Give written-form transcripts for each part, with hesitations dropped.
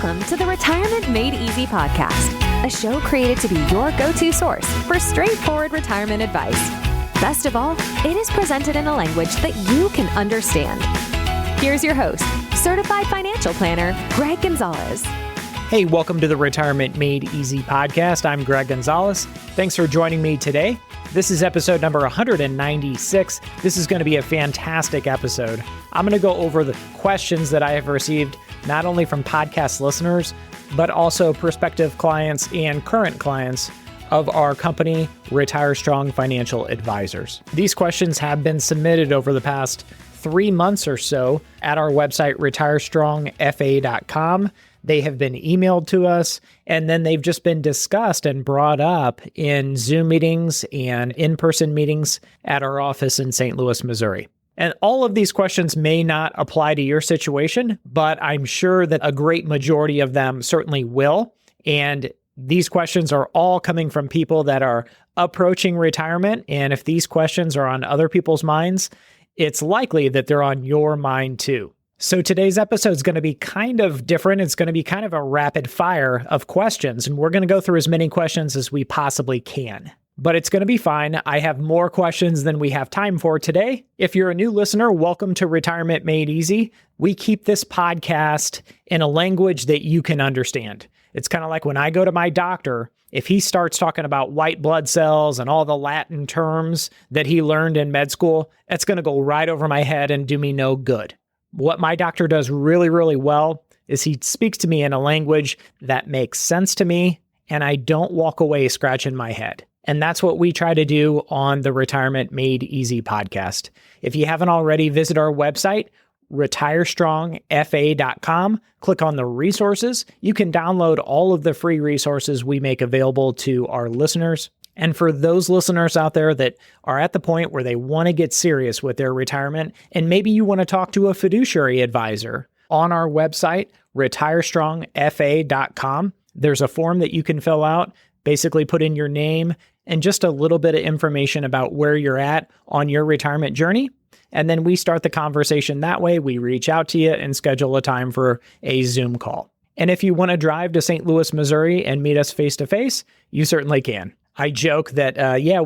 Welcome to the Retirement Made Easy podcast, a show created to be your go-to source for straightforward retirement advice. Best of all, it is presented in a language that you can understand. Here's your host, certified financial planner, Greg Gonzalez. Hey, welcome to the Retirement Made Easy podcast. I'm Greg Gonzalez. Thanks for joining me today. This is episode number 196. This is going to be a fantastic episode. I'm going to go over the questions that I have received, not only from podcast listeners, but also prospective clients and current clients of our company, Retire Strong Financial Advisors. These questions have been submitted over the past 3 months or so at our website, retirestrongfa.com. They have been emailed to us, and then they've just been discussed and brought up in Zoom meetings and in-person meetings at our office in St. Louis, Missouri. And all of these questions may not apply to your situation, but I'm sure that a great majority of them certainly will. And these questions are all coming from people that are approaching retirement. And if these questions are on other people's minds, it's likely that they're on your mind too. So today's episode is going to be kind of different. It's going to be kind of a rapid fire of questions, and we're going to go through as many questions as we possibly can. But it's going to be fine. I have more questions than we have time for today. If you're a new listener, welcome to Retirement Made Easy. We keep this podcast in a language that you can understand. It's kind of like when I go to my doctor, if he starts talking about white blood cells and all the Latin terms that he learned in med school, it's going to go right over my head and do me no good. What my doctor does really, really well is he speaks to me in a language that makes sense to me, and I don't walk away scratching my head. And that's what we try to do on the Retirement Made Easy podcast. If you haven't already, visit our website, retirestrongfa.com. Click on the resources. You can download all of the free resources we make available to our listeners. And for those listeners out there that are at the point where they want to get serious with their retirement, and maybe you want to talk to a fiduciary advisor, on our website, retirestrongfa.com, there's a form that you can fill out, basically put in your name and just a little bit of information about where you're at on your retirement journey. And then we start the conversation that way. We reach out to you and schedule a time for a Zoom call. And if you want to drive to St. Louis, Missouri and meet us face to face, you certainly can. I joke that,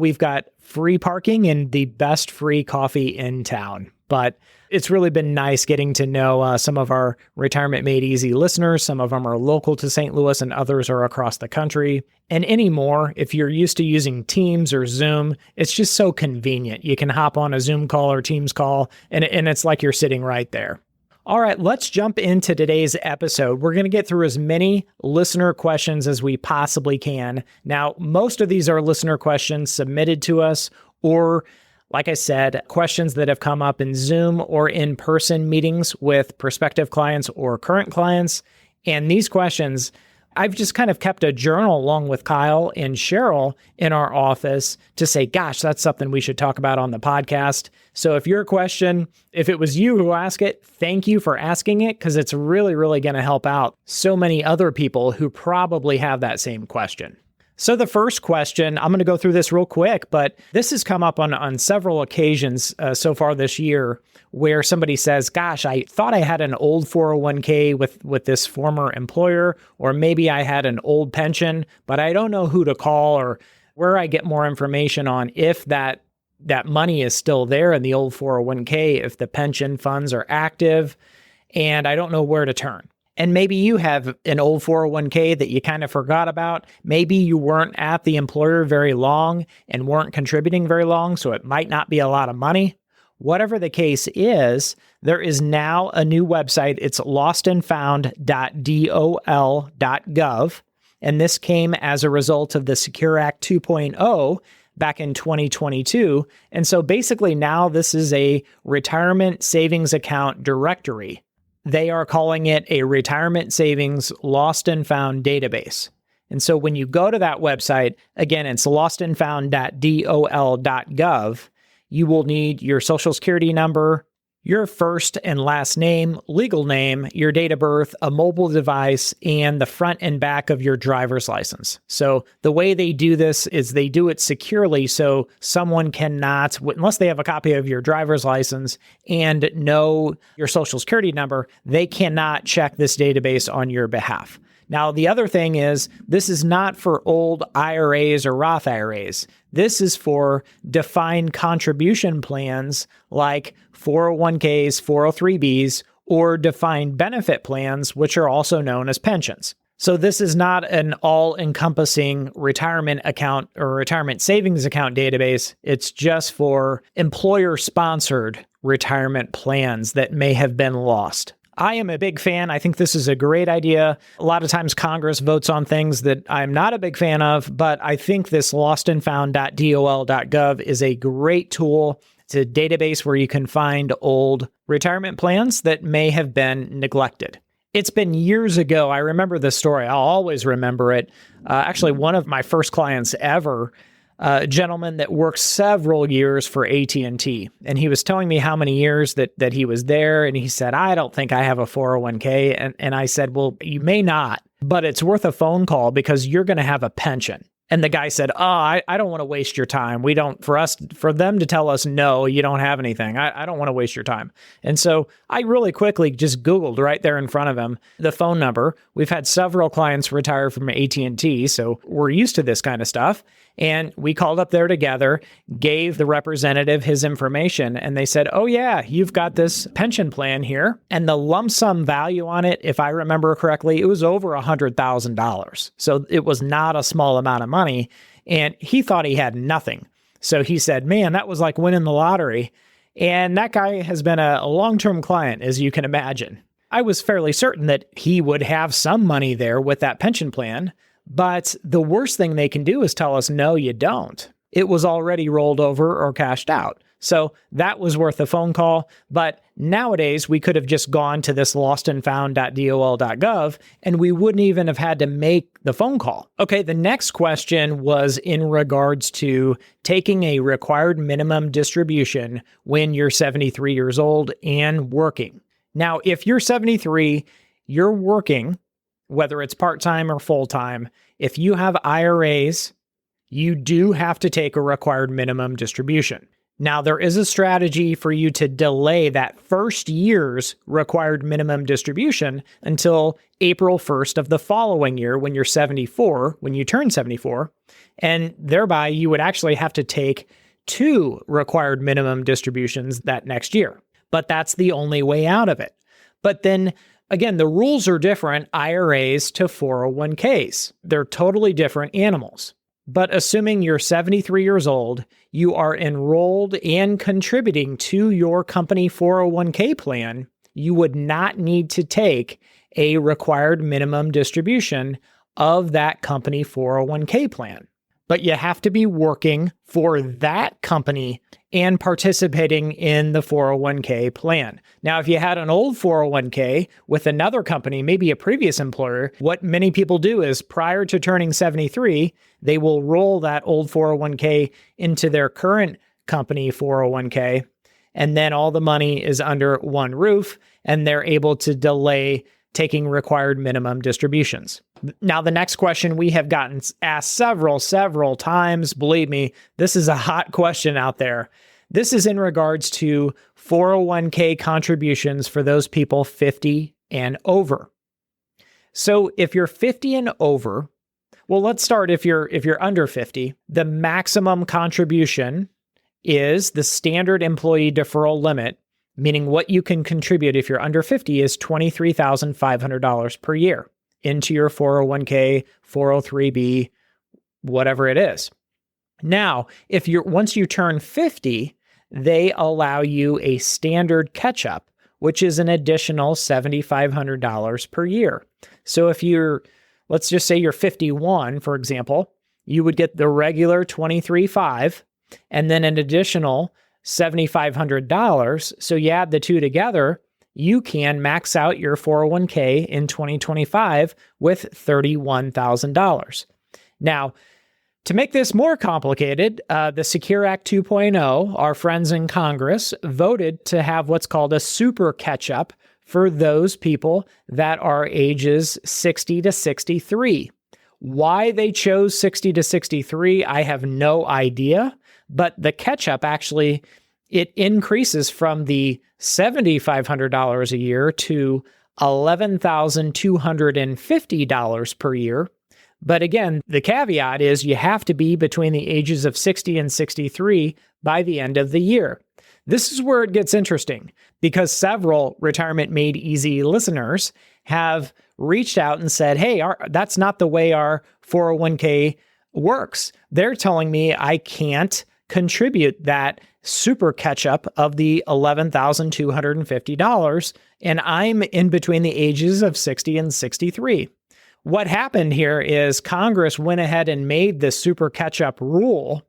we've got free parking and the best free coffee in town. But it's really been nice getting to know some of our Retirement Made Easy listeners. Some of them are local to St. Louis and others are across the country. And anymore, if you're used to using Teams or Zoom, it's just so convenient. You can hop on a Zoom call or Teams call, and it's like you're sitting right there. All right, let's jump into today's episode. We're going to get through as many listener questions as we possibly can. Now, most of these are listener questions submitted to us, or like I said, questions that have come up in Zoom or in-person meetings with prospective clients or current clients. And these questions, I've just kind of kept a journal along with Kyle and Cheryl in our office to say, gosh, that's something we should talk about on the podcast. So if your question, if it was you who asked it, thank you for asking it, because it's really, really going to help out so many other people who probably have that same question. So the first question, I'm going to go through this real quick, but this has come up on several occasions so far this year where somebody says, gosh, I thought I had an old 401k with this former employer, or maybe I had an old pension, but I don't know who to call or where I get more information on if that money is still there in the old 401k, if the pension funds are active, and I don't know where to turn. And maybe you have an old 401k that you kind of forgot about. Maybe you weren't at the employer very long and weren't contributing very long, so it might not be a lot of money. Whatever the case is, there is now a new website. It's LostAndFound.dol.gov. And this came as a result of the Secure Act 2.0 back in 2022. And so basically now this is a retirement savings account directory. They are calling it a retirement savings lost and found database. And so when you go to that website, again, it's lostandfound.dol.gov, you will need your social security number, your first and last name, legal name, your date of birth, a mobile device, and the front and back of your driver's license. So the way they do this is they do it securely, so someone cannot, unless they have a copy of your driver's license and know your social security number, they cannot check this database on your behalf. Now, the other thing is, this is not for old IRAs or Roth IRAs. This is for defined contribution plans like 401ks, 403bs, or defined benefit plans, which are also known as pensions. So this is not an all-encompassing retirement account or retirement savings account database. It's just for employer-sponsored retirement plans that may have been lost. I am a big fan. I think this is a great idea. A lot of times Congress votes on things that I'm not a big fan of, but I think this LostAndFound.dol.gov is a great tool. It's a database where you can find old retirement plans that may have been neglected. It's been years ago. I remember this story. I'll always remember it. Actually, one of my first clients ever, a gentleman that worked several years for AT&T, and he was telling me how many years that he was there, and he said, I don't think I have a 401k, and I said, well, you may not, but it's worth a phone call because you're going to have a pension. And the guy said, I don't want to waste your time. For them to tell us, no, you don't have anything. I don't want to waste your time. And so I really quickly just Googled right there in front of him the phone number. We've had several clients retire from AT&T, so we're used to this kind of stuff. And we called up there together, gave the representative his information, and they said, oh yeah, you've got this pension plan here. And the lump sum value on it, if I remember correctly, it was over $100,000. So it was not a small amount of money. And he thought he had nothing. So he said, man, that was like winning the lottery. And that guy has been a long-term client, as you can imagine. I was fairly certain that he would have some money there with that pension plan. But the worst thing they can do is tell us, no, you don't. It was already rolled over or cashed out. So that was worth a phone call. But nowadays, we could have just gone to this LostAndFound.dol.gov, and we wouldn't even have had to make the phone call. Okay, the next question was in regards to taking a required minimum distribution when you're 73 years old and working. Now, if you're 73, you're working, whether it's part-time or full-time, if you have IRAs, you do have to take a required minimum distribution. Now, there is a strategy for you to delay that first year's required minimum distribution until April 1st of the following year when you're 74, when you turn 74, and thereby you would actually have to take 2 required minimum distributions that next year. But that's the only way out of it. But then again, the rules are different, IRAs to 401ks. They're totally different animals. But assuming you're 73 years old, you are enrolled and contributing to your company 401k plan, you would not need to take a required minimum distribution of that company 401k plan. But you have to be working for that company and participating in the 401k plan. Now, if you had an old 401k with another company, maybe a previous employer, what many people do is prior to turning 73, they will roll that old 401k into their current company 401k, and then all the money is under one roof, and they're able to delay taking required minimum distributions. Now, the next question we have gotten asked several times. Believe me, this is a hot question out there. This is in regards to 401k contributions for those people 50 and over. So if you're 50 and over, well, let's start if you're under 50, the maximum contribution is the standard employee deferral limit, meaning what you can contribute if you're under 50 is $23,500 per year into your 401k, 403b, whatever it is. Now, once you turn 50, they allow you a standard catch-up, which is an additional $7,500 per year. So if let's just say you're 51, for example, you would get the regular $23,500 and then an additional $7,500. So you add the two together, you can max out your 401k in 2025 with $31,000. Now, To make this more complicated, the Secure Act 2.0, our friends in Congress voted to have what's called a super catch-up for those people that are ages 60 to 63. Why they chose 60 to 63, I have no idea, but the catch-up actually, it increases from the $7,500 a year to $11,250 per year. But again, the caveat is you have to be between the ages of 60 and 63 by the end of the year. This is where it gets interesting because several Retirement Made Easy listeners have reached out and said, hey, that's not the way our 401k works. They're telling me I can't contribute that super catch-up of the $11,250, and I'm in between the ages of 60 and 63. What happened here is Congress went ahead and made the super catch-up rule,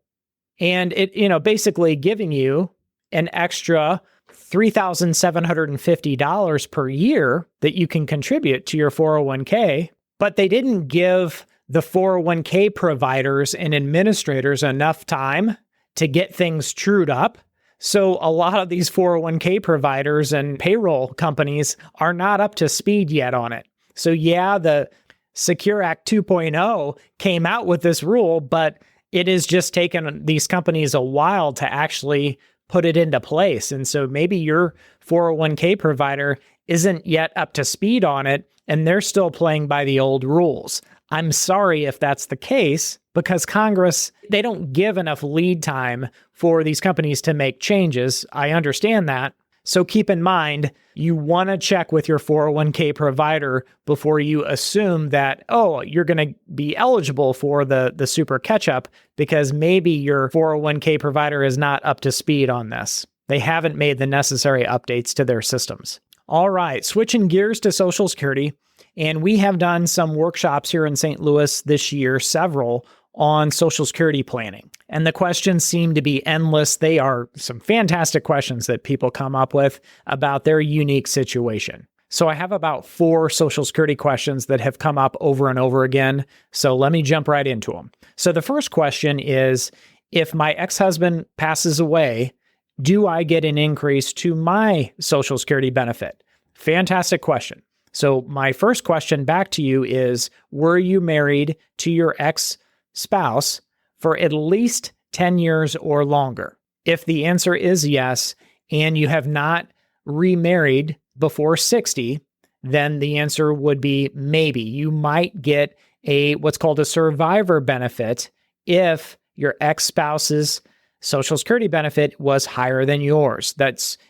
and it, basically giving you an extra $3,750 per year that you can contribute to your 401k, but they didn't give the 401k providers and administrators enough time to get things trued up. So a lot of these 401k providers and payroll companies are not up to speed yet on it. So yeah, the Secure Act 2.0 came out with this rule, but it has just taken these companies a while to actually put it into place. And so maybe your 401k provider isn't yet up to speed on it, and they're still playing by the old rules. I'm sorry if that's the case, because Congress, they don't give enough lead time for these companies to make changes. I understand that. So keep in mind, you want to check with your 401k provider before you assume that, you're going to be eligible for the super catch-up because maybe your 401k provider is not up to speed on this. They haven't made the necessary updates to their systems. All right, switching gears to Social Security. And we have done some workshops here in St. Louis this year, several, on Social Security planning. And the questions seem to be endless. They are some fantastic questions that people come up with about their unique situation. So I have about 4 Social Security questions that have come up over and over again. So let me jump right into them. So the first question is, if my ex-husband passes away, do I get an increase to my Social Security benefit? Fantastic question. So my first question back to you is, were you married to your ex-spouse for at least 10 years or longer? If the answer is yes, and you have not remarried before 60, then the answer would be maybe. You might get what's called a survivor benefit if your ex-spouse's Social Security benefit was higher than yours.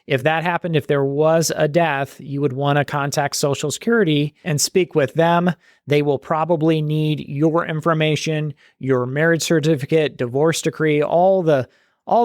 If that happened, if there was a death, you would want to contact Social Security and speak with them. They will probably need your information, your marriage certificate, divorce decree, all the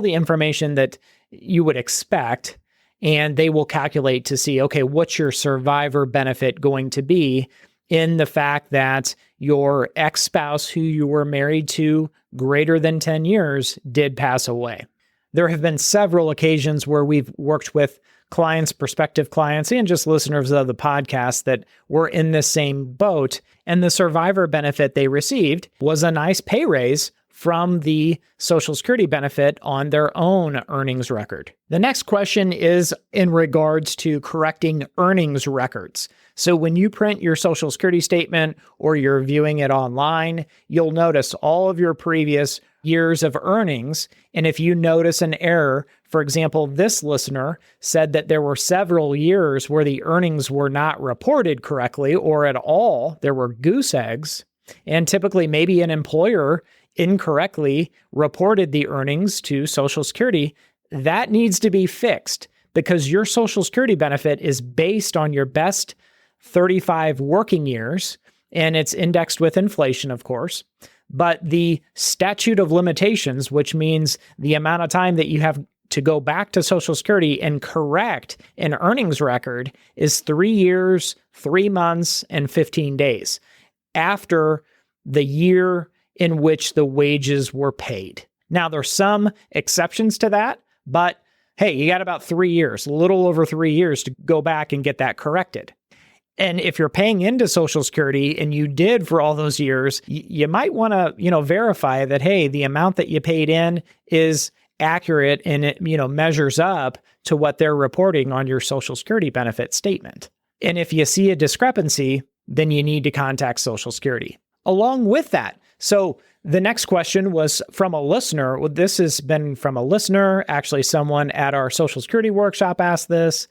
information that you would expect, and they will calculate to see, okay, what's your survivor benefit going to be in the fact that your ex-spouse who you were married to greater than 10 years did pass away. There have been several occasions where we've worked with clients, prospective clients, and just listeners of the podcast that were in the same boat, and the survivor benefit they received was a nice pay raise from the Social Security benefit on their own earnings record. The next question is in regards to correcting earnings records. So when you print your Social Security statement or you're viewing it online, you'll notice all of your previous years of earnings. And if you notice an error, for example, this listener said that there were several years where the earnings were not reported correctly or at all, there were goose eggs. And typically maybe an employer incorrectly reported the earnings to Social Security. That needs to be fixed because your Social Security benefit is based on your best 35 working years, and it's indexed with inflation, of course. But the statute of limitations, which means the amount of time that you have to go back to Social Security and correct an earnings record, is 3 years, 3 months, and 15 days after the year in which the wages were paid. Now, there's some exceptions to that, but hey, you got about 3 years, a little over 3 years to go back and get that corrected. And if you're paying into Social Security and you did for all those years, you might want to, verify that, hey, the amount that you paid in is accurate and it, measures up to what they're reporting on your Social Security benefit statement. And if you see a discrepancy, then you need to contact Social Security. Along with that, so the next question was from a listener. Well, this has been from a listener. Actually, someone at our Social Security workshop asked this.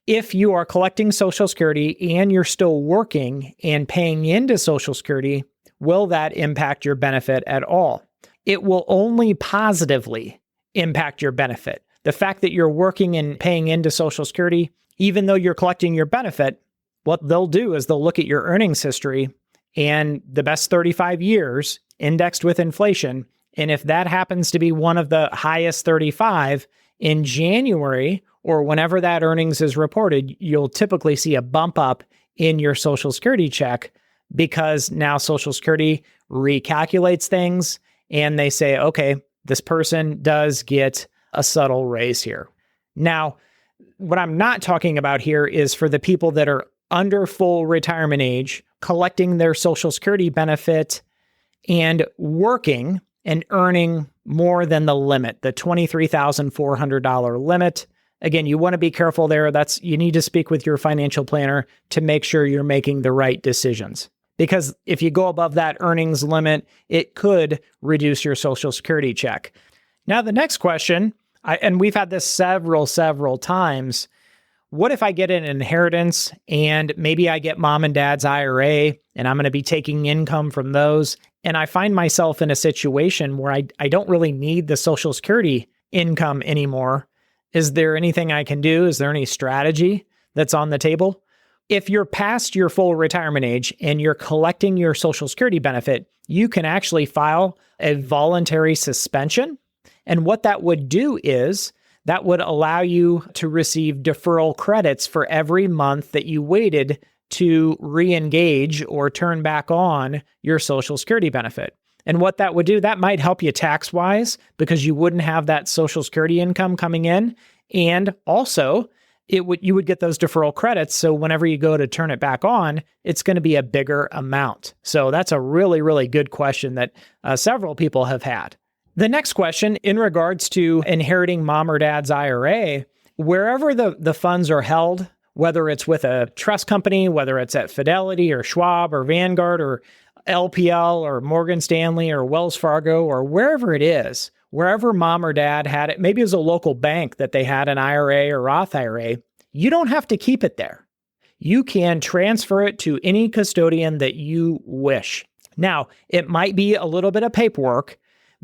If you are collecting Social Security and you're still working and paying into Social Security, will that impact your benefit at all? It will only positively impact your benefit. The fact that you're working and paying into Social Security, even though you're collecting your benefit, what they'll do is they'll look at your earnings history and the best 35 years indexed with inflation. And if that happens to be one of the highest 35 in January, or whenever that earnings is reported, you'll typically see a bump up in your Social Security check because now Social Security recalculates things and they say, okay, this person does get a subtle raise here. Now, what I'm not talking about here is for the people that are under full retirement age, collecting their Social Security benefit and working and earning more than the limit, the $23,400 limit. Again, you want to be careful there. You need to speak with your financial planner to make sure you're making the right decisions. Because if you go above that earnings limit, it could reduce your Social Security check. Now, the next question, and we've had this several times. What if I get an inheritance and maybe I get mom and dad's IRA and I'm going to be taking income from those, and I find myself in a situation where I don't really need the Social Security income anymore? Is there anything I can do? Is there any strategy that's on the table? If you're past your full retirement age and you're collecting your Social Security benefit, you can actually file a voluntary suspension. And what that would do is that would allow you to receive deferral credits for every month that you waited to re-engage or turn back on your Social Security benefit. And what that would do, that might help you tax-wise because you wouldn't have that Social Security income coming in. And also, you would get those deferral credits. So whenever you go to turn it back on, it's going to be a bigger amount. So that's a really, really good question that several people have had. The next question in regards to inheriting mom or dad's IRA, wherever the funds are held, whether it's with a trust company, whether it's at Fidelity or Schwab or Vanguard or LPL or Morgan Stanley or Wells Fargo or wherever it is, wherever mom or dad had it, maybe it was a local bank that they had an IRA or Roth IRA, you don't have to keep it there. You can transfer it to any custodian that you wish. Now, it might be a little bit of paperwork,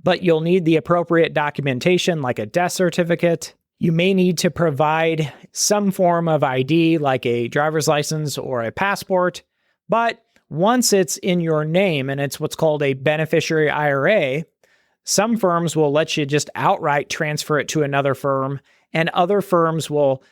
but you'll need the appropriate documentation like a death certificate. You may need to provide some form of ID like a driver's license or a passport, but once it's in your name and it's what's called a beneficiary IRA, some firms will let you just outright transfer it to another firm, and other firms will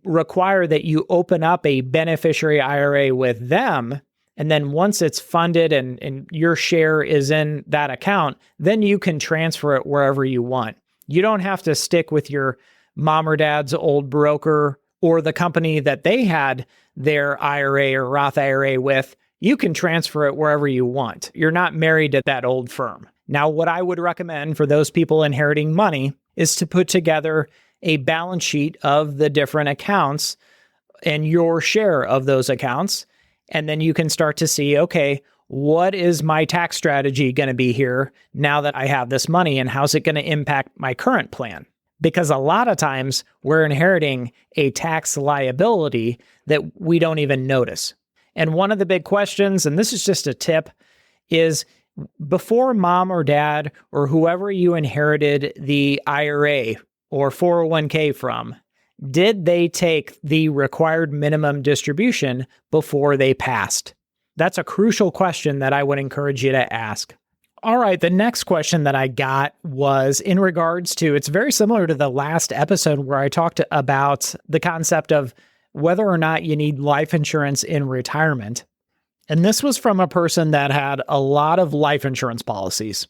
require that you open up a beneficiary IRA with them. And then once it's funded and your share is in that account, then you can transfer it wherever you want. You don't have to stick with your mom or dad's old broker or the company that they had their IRA or Roth IRA with. You can transfer it wherever you want. You're not married to that old firm. Now, what I would recommend for those people inheriting money is to put together a balance sheet of the different accounts and your share of those accounts. And then you can start to see, okay, what is my tax strategy going to be here now that I have this money, and how's it going to impact my current plan? Because a lot of times we're inheriting a tax liability that we don't even notice. And one of the big questions, and this is just a tip, is before mom or dad or whoever you inherited the IRA or 401k from, did they take the required minimum distribution before they passed? That's a crucial question that I would encourage you to ask. All right, the next question that I got was in regards to, it's very similar to the last episode where I talked about the concept of whether or not you need life insurance in retirement. And this was from a person that had a lot of life insurance policies.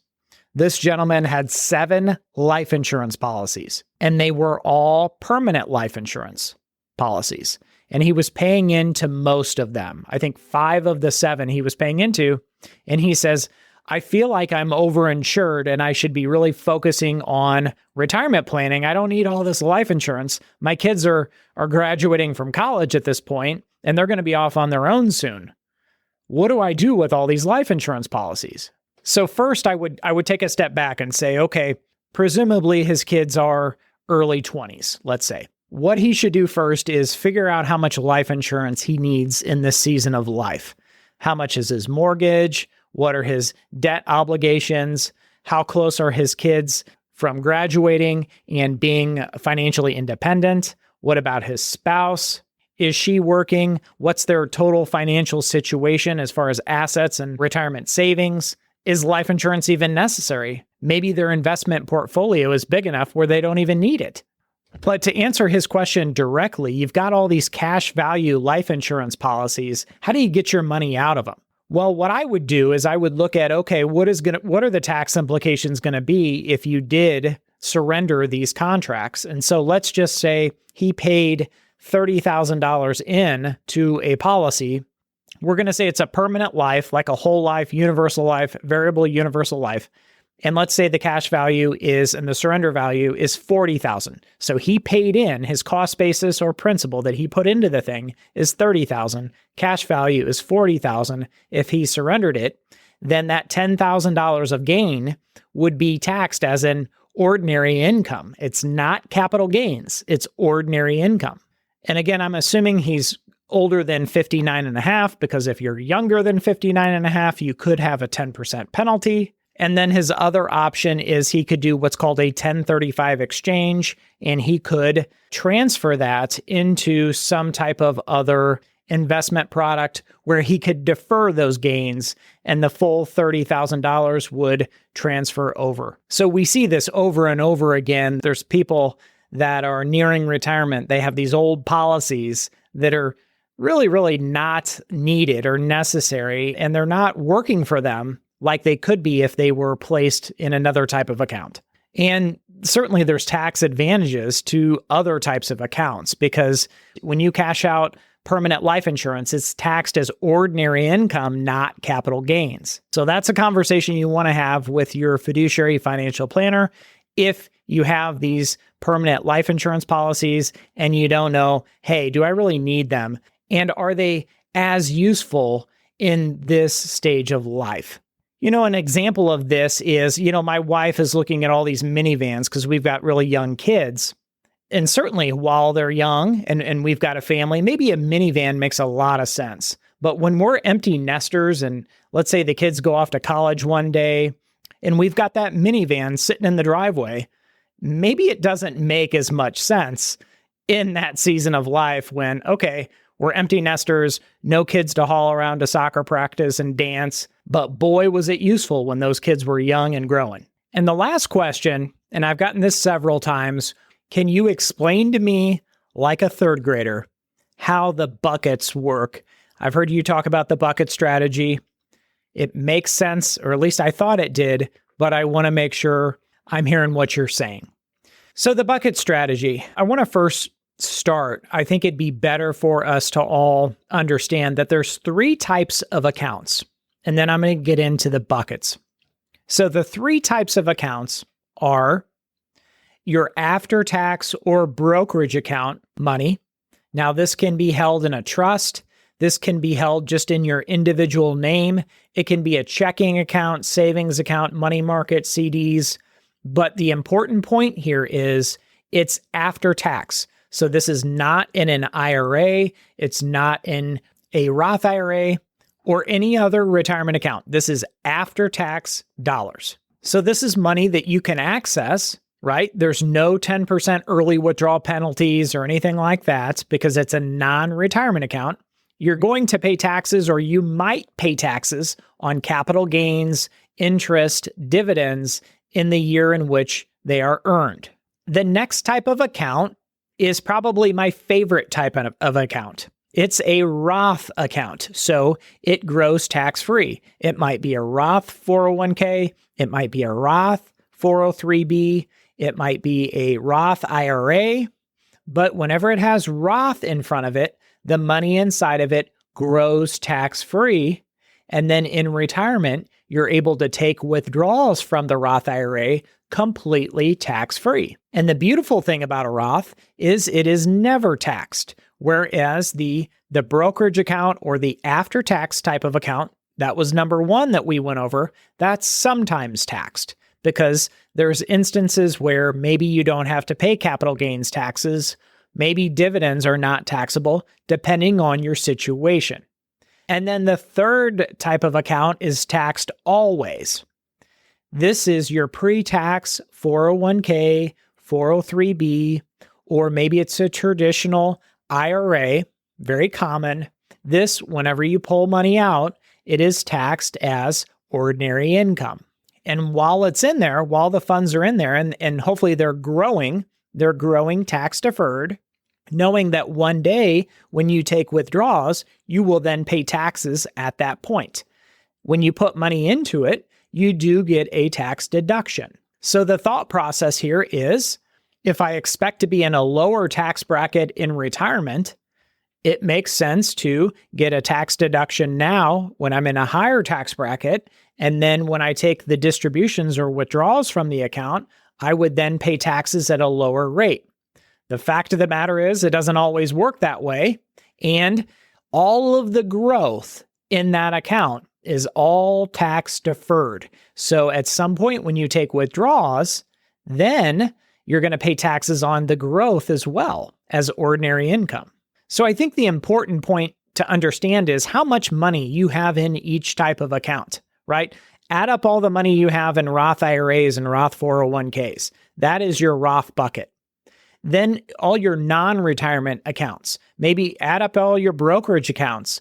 This gentleman had 7 life insurance policies, and they were all permanent life insurance policies. and he was paying into most of them. I think 5 of the 7 he was paying into. And he says, I feel like I'm overinsured and I should be really focusing on retirement planning. I don't need all this life insurance. My kids are graduating from college at this point, and they're going to be off on their own soon. What do I do with all these life insurance policies? So first, I would take a step back and say, okay, presumably his kids are early 20s, let's say. What he should do first is figure out how much life insurance he needs in this season of life. How much is his mortgage? What are his debt obligations? How close are his kids from graduating and being financially independent? What about his spouse? Is she working? What's their total financial situation as far as assets and retirement savings? Is life insurance even necessary? Maybe their investment portfolio is big enough where they don't even need it. But to answer his question directly, you've got all these cash value life insurance policies. How do you get your money out of them? Well, what I would do is I would look at, okay, what are the tax implications going to be if you did surrender these contracts? And so let's just say he paid $30,000 in to a policy. We're going to say it's a permanent life, like a whole life, universal life, variable universal life. And let's say the cash value is, and the surrender value is $40,000. So he paid in his cost basis or principal that he put into the thing is $30,000. Cash value is $40,000. If he surrendered it, then that $10,000 of gain would be taxed as an ordinary income. It's not capital gains. It's ordinary income. And again, I'm assuming he's older than 59 and a half, because if you're younger than 59 and a half, you could have a 10% penalty. And then his other option is he could do what's called a 1035 exchange, and he could transfer that into some type of other investment product where he could defer those gains and the full $30,000 would transfer over. So we see this over and over again. There's people that are nearing retirement. They have these old policies that are really, really not needed or necessary, and they're not working for them like they could be if they were placed in another type of account. And certainly there's tax advantages to other types of accounts, because when you cash out permanent life insurance, it's taxed as ordinary income, not capital gains. So that's a conversation you want to have with your fiduciary financial planner if you have these permanent life insurance policies and you don't know, hey, do I really need them? And are they as useful in this stage of life? An example of this is, my wife is looking at all these minivans because we've got really young kids. And certainly while they're young and we've got a family, maybe a minivan makes a lot of sense. But when we're empty nesters and let's say the kids go off to college one day and we've got that minivan sitting in the driveway, maybe it doesn't make as much sense in that season of life when, okay, we're empty nesters, no kids to haul around to soccer practice and dance, but boy, was it useful when those kids were young and growing. And the last question, and I've gotten this several times, can you explain to me, like a third grader, how the buckets work? I've heard you talk about the bucket strategy. It makes sense, or at least I thought it did, but I want to make sure I'm hearing what you're saying. So the bucket strategy, I want to first start, I think it'd be better for us to all understand that there's 3 types of accounts, and then I'm going to get into the buckets. So the 3 types of accounts are your after-tax or brokerage account money. Now, this can be held in a trust. This can be held just in your individual name. It can be a checking account, savings account, money market, CDs. But the important point here is it's after tax. So this is not in an IRA, it's not in a Roth IRA or any other retirement account. This is after-tax dollars. So this is money that you can access, right? There's no 10% early withdrawal penalties or anything like that because it's a non-retirement account. You're going to pay taxes, or you might pay taxes on capital gains, interest, dividends in the year in which they are earned. The next type of account is probably my favorite type of account. It's a Roth account, so it grows tax-free. It might be a Roth 401k, it might be a Roth 403b, it might be a Roth IRA, but whenever it has Roth in front of it, the money inside of it grows tax-free. And then in retirement, you're able to take withdrawals from the Roth IRA completely tax-free. And the beautiful thing about a Roth is it is never taxed, whereas the brokerage account or the after-tax type of account, that was number one that we went over, that's sometimes taxed because there's instances where maybe you don't have to pay capital gains taxes, maybe dividends are not taxable, depending on your situation. And then the third type of account is taxed always. This is your pre-tax 401k, 403b, or maybe it's a traditional IRA, very common. This, whenever you pull money out, it is taxed as ordinary income. And while it's in there, while the funds are in there, and hopefully they're growing tax deferred, knowing that one day when you take withdrawals, you will then pay taxes at that point. When you put money into it, you do get a tax deduction. So the thought process here is, if I expect to be in a lower tax bracket in retirement, it makes sense to get a tax deduction now when I'm in a higher tax bracket. And then when I take the distributions or withdrawals from the account, I would then pay taxes at a lower rate. The fact of the matter is, it doesn't always work that way. And all of the growth in that account is all tax deferred. So at some point when you take withdrawals, then you're going to pay taxes on the growth as well as ordinary income. So I think the important point to understand is how much money you have in each type of account, right? Add up all the money you have in Roth IRAs and Roth 401ks. That is your Roth bucket. Then all your non-retirement accounts, maybe add up all your brokerage accounts,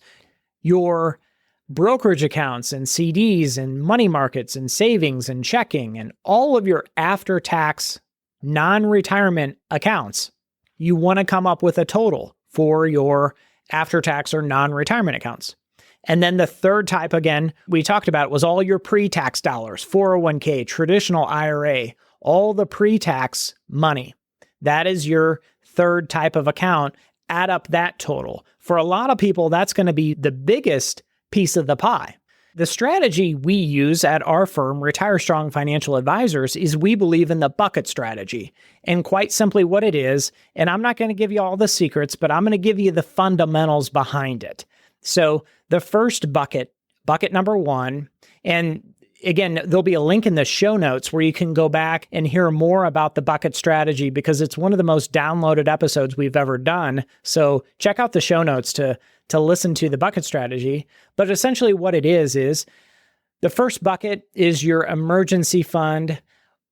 your brokerage accounts and CDs and money markets and savings and checking and all of your after-tax non-retirement accounts. You want to come up with a total for your after-tax or non-retirement accounts. And then the third type, again, we talked about was all your pre-tax dollars, 401k, traditional IRA, all the pre-tax money. That is your third type of account. Add up that total. For a lot of people, that's going to be the biggest piece of the pie. The strategy we use at our firm, Retire Strong Financial Advisors, is we believe in the bucket strategy. And quite simply what it is, and I'm not going to give you all the secrets, but I'm going to give you the fundamentals behind it. So the first bucket number one, and again, there'll be a link in the show notes where you can go back and hear more about the bucket strategy because it's one of the most downloaded episodes we've ever done. So check out the show notes to listen to the bucket strategy. But essentially what it is the first bucket is your emergency fund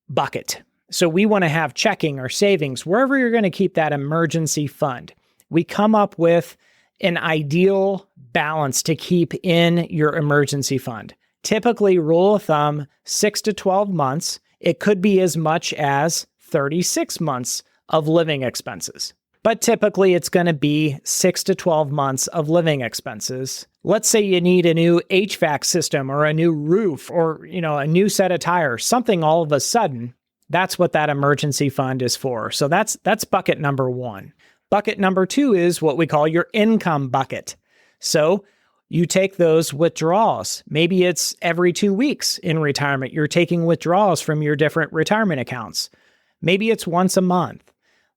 bucket. So we want to have checking or savings, wherever you're going to keep that emergency fund. We come up with an ideal balance to keep in your emergency fund. Typically, rule of thumb, 6 to 12 months. It could be as much as 36 months of living expenses. But typically, it's going to be 6 to 12 months of living expenses. Let's say you need a new HVAC system or a new roof or, a new set of tires, something all of a sudden. That's what that emergency fund is for. So that's bucket number one. Bucket number two is what we call your income bucket. So you take those withdrawals. Maybe it's every 2 weeks in retirement. You're taking withdrawals from your different retirement accounts. Maybe it's once a month.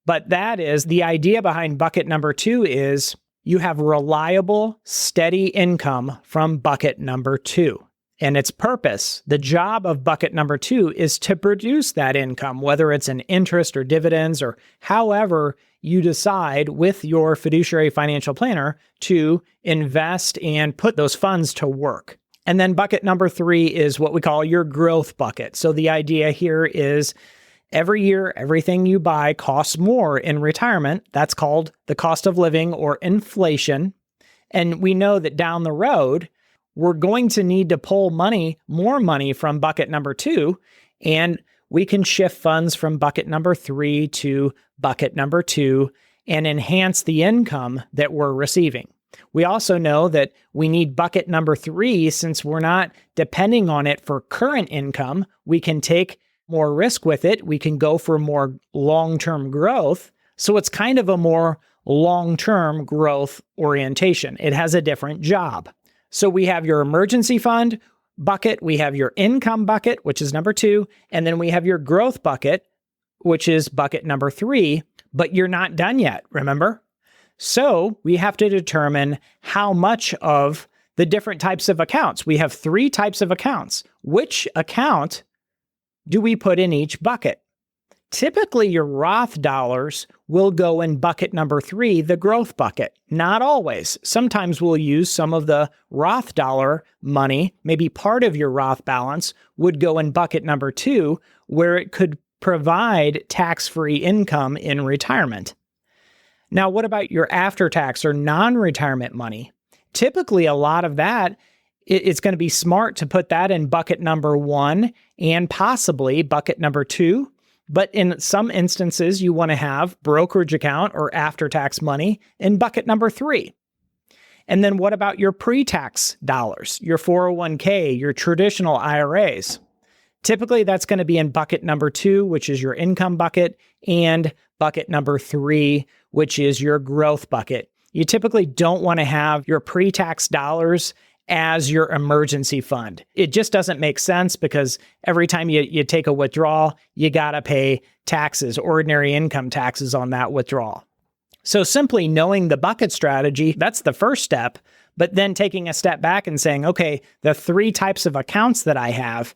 But that is the idea behind bucket number two is you have reliable, steady income from bucket number two. And its purpose, the job of bucket number two is to produce that income, whether it's an interest or dividends or however you decide with your fiduciary financial planner to invest and put those funds to work. And then bucket number three is what we call your growth bucket. So the idea here is every year, everything you buy costs more in retirement. That's called the cost of living or inflation. And we know that down the road, we're going to need to pull more money from bucket number two, and we can shift funds from bucket number three to bucket number two and enhance the income that we're receiving. We also know that we need bucket number three since we're not depending on it for current income. We can take more risk with it. We can go for more long-term growth. So it's kind of a more long-term growth orientation. It has a different job. So we have your emergency fund bucket, we have your income bucket, which is number 2, and then we have your growth bucket, which is bucket number 3, but you're not done yet, remember? So we have to determine how much of the different types of accounts. We have 3 types of accounts. Which account do we put in each bucket? Typically, your Roth dollars will go in bucket number 3, the growth bucket. Not always. Sometimes we'll use some of the Roth dollar money, maybe part of your Roth balance would go in bucket number 2, where it could provide tax-free income in retirement. Now, what about your after-tax or non-retirement money? Typically, a lot of that, it's going to be smart to put that in bucket number 1 and possibly bucket number 2. But in some instances, you want to have brokerage account or after-tax money in bucket number 3. And then what about your pre-tax dollars, your 401k, your traditional IRAs? Typically, that's going to be in bucket number 2, which is your income bucket, and bucket number 3, which is your growth bucket. You typically don't want to have your pre-tax dollars as your emergency fund. It just doesn't make sense because every time you take a withdrawal, you got to pay taxes, ordinary income taxes on that withdrawal. So simply knowing the bucket strategy, that's the first step, but then taking a step back and saying, okay, the 3 types of accounts that I have,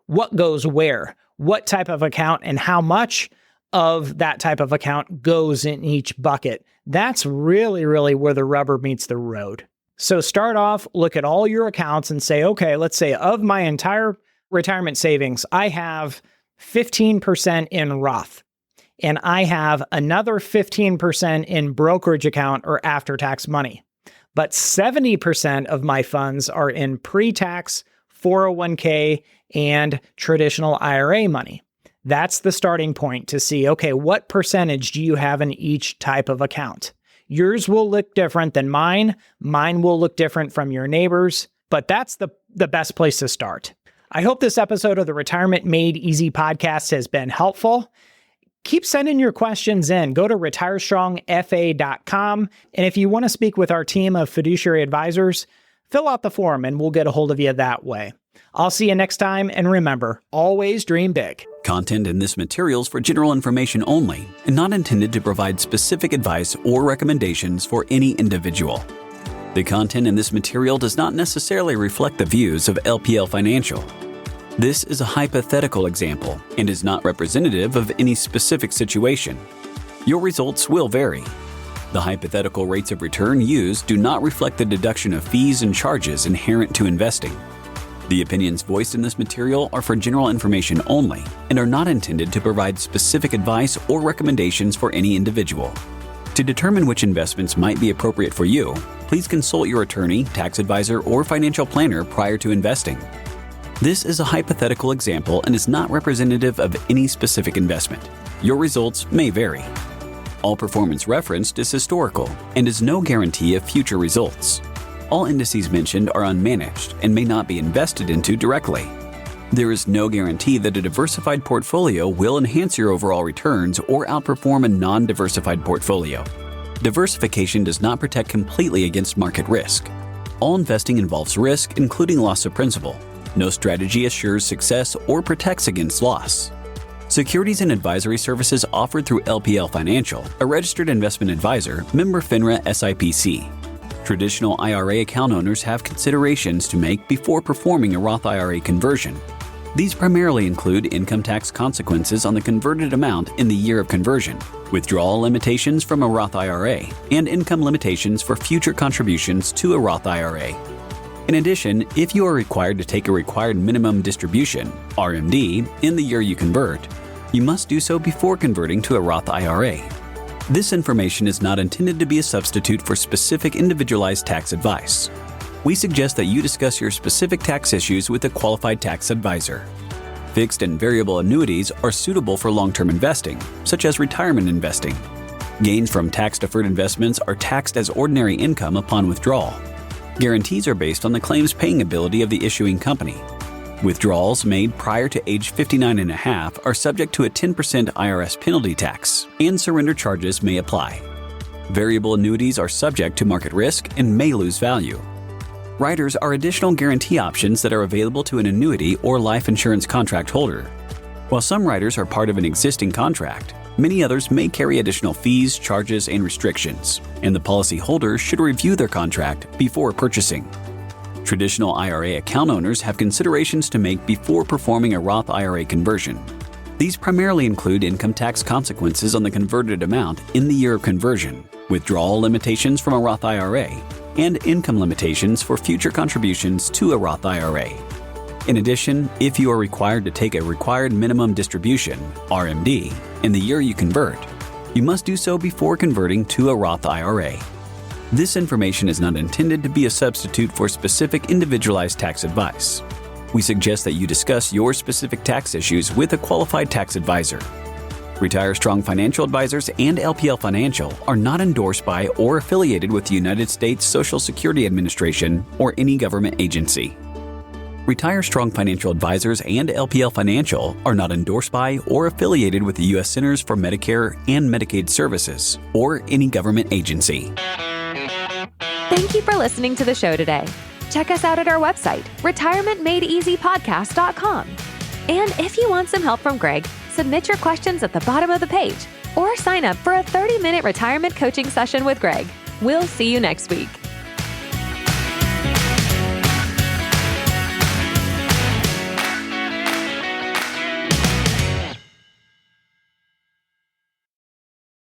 what goes where? What type of account and how much of that type of account goes in each bucket? That's really, really where the rubber meets the road. So start off, look at all your accounts and say, okay, let's say of my entire retirement savings, I have 15% in Roth, and I have another 15% in brokerage account or after-tax money. But 70% of my funds are in pre-tax 401k and traditional IRA money. That's the starting point to see, okay, what percentage do you have in each type of account? Yours will look different than mine. Mine will look different from your neighbors, but that's the best place to start. I hope this episode of the Retirement Made Easy podcast has been helpful. Keep sending your questions in. Go to retirestrongfa.com. And if you want to speak with our team of fiduciary advisors, fill out the form and we'll get a hold of you that way. I'll see you next time. And remember, always dream big. Content in this material is for general information only and not intended to provide specific advice or recommendations for any individual. The content in this material does not necessarily reflect the views of LPL Financial. This is a hypothetical example and is not representative of any specific situation. Your results will vary. The hypothetical rates of return used do not reflect the deduction of fees and charges inherent to investing. The opinions voiced in this material are for general information only and are not intended to provide specific advice or recommendations for any individual. To determine which investments might be appropriate for you, please consult your attorney, tax advisor, or financial planner prior to investing. This is a hypothetical example and is not representative of any specific investment. Your results may vary. All performance referenced is historical and is no guarantee of future results. All indices mentioned are unmanaged and may not be invested into directly. There is no guarantee that a diversified portfolio will enhance your overall returns or outperform a non-diversified portfolio. Diversification does not protect completely against market risk. All investing involves risk, including loss of principal. No strategy assures success or protects against loss. Securities and advisory services offered through LPL Financial, a registered investment advisor, member FINRA SIPC. Traditional IRA account owners have considerations to make before performing a Roth IRA conversion. These primarily include income tax consequences on the converted amount in the year of conversion, withdrawal limitations from a Roth IRA, and income limitations for future contributions to a Roth IRA. In addition, if you are required to take a required minimum distribution, RMD, in the year you convert, you must do so before converting to a Roth IRA. This information is not intended to be a substitute for specific individualized tax advice. We suggest that you discuss your specific tax issues with a qualified tax advisor. Fixed and variable annuities are suitable for long-term investing, such as retirement investing. Gains from tax-deferred investments are taxed as ordinary income upon withdrawal. Guarantees are based on the claims paying ability of the issuing company. Withdrawals made prior to age 59 and a half are subject to a 10% IRS penalty tax, and surrender charges may apply. Variable annuities are subject to market risk and may lose value. Riders are additional guarantee options that are available to an annuity or life insurance contract holder. While some riders are part of an existing contract, many others may carry additional fees, charges, and restrictions, and the policyholder should review their contract before purchasing. Traditional IRA account owners have considerations to make before performing a Roth IRA conversion. These primarily include income tax consequences on the converted amount in the year of conversion, withdrawal limitations from a Roth IRA, and income limitations for future contributions to a Roth IRA. In addition, if you are required to take a required minimum distribution, RMD, in the year you convert, you must do so before converting to a Roth IRA. This information is not intended to be a substitute for specific individualized tax advice. We suggest that you discuss your specific tax issues with a qualified tax advisor. Retire Strong Financial Advisors and LPL Financial are not endorsed by or affiliated with the United States Social Security Administration or any government agency. Retire Strong Financial Advisors and LPL Financial are not endorsed by or affiliated with the U.S. Centers for Medicare and Medicaid Services or any government agency. Thank you for listening to the show today. Check us out at our website, retirementmadeeasypodcast.com. And if you want some help from Greg, submit your questions at the bottom of the page or sign up for a 30-minute retirement coaching session with Greg. We'll see you next week.